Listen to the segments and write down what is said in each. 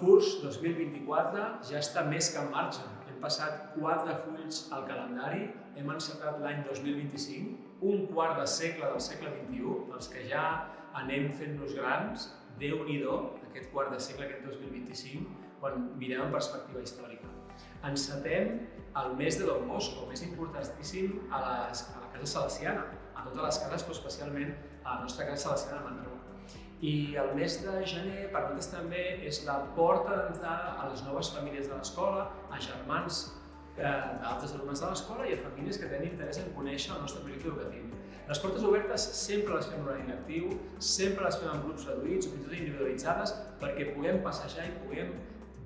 curs 2024 ja està més que en marxa. Hem passat 4 fulls al calendari, hem encetat l'any 2025, un quart de segle del segle XXI, els que ja anem fent-nos grans, Déu-n'hi-do, aquest quart de segle, aquest 2025, quan mirem en perspectiva històrica. Encetem el mes de Don Bosco, el més importantíssim a la Casa Salesiana, a totes les cases, però especialment a la nostra Casa Salesiana de Mataró. I el mes de gener, per nosaltres també, és la porta d'entrada a les noves famílies de l'escola, a germans d'altres alumnes de l'escola i a famílies que tenen interès en conèixer el nostre projecte educatiu. Les portes obertes sempre les fem en horari lectiu, sempre les fem en grups reduïts o fins i tot individualitzades perquè puguem passejar i puguem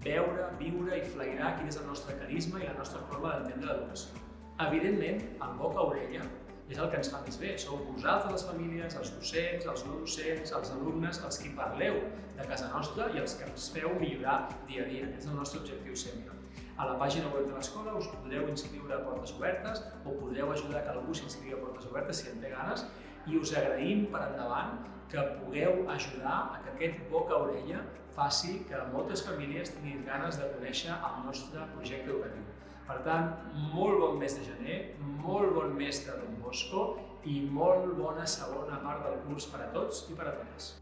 veure, viure i flairar quin és el nostre carisma i la nostra forma d'entendre l'educació. Evidentment, el boca a orella és el que ens fa més bé. Sou vosaltres les famílies, els docents, els no docents, els alumnes, els qui parleu de casa nostra i els que ens feu millorar dia a dia. És el nostre objectiu sempre. A la pàgina web de l'escola us podreu inscriure a Portes Obertes o podreu ajudar que algú s'inscrigui a Portes Obertes si en té ganes i us agraïm per endavant que pugueu ajudar a que aquest boca a orella faci que moltes famílies tinguin ganes de conèixer el nostre projecte educatiu. Per tant, molt bon mes de gener, molt bon mes de Don Bosco i molt bona segona part del curs per a tots i per a totes.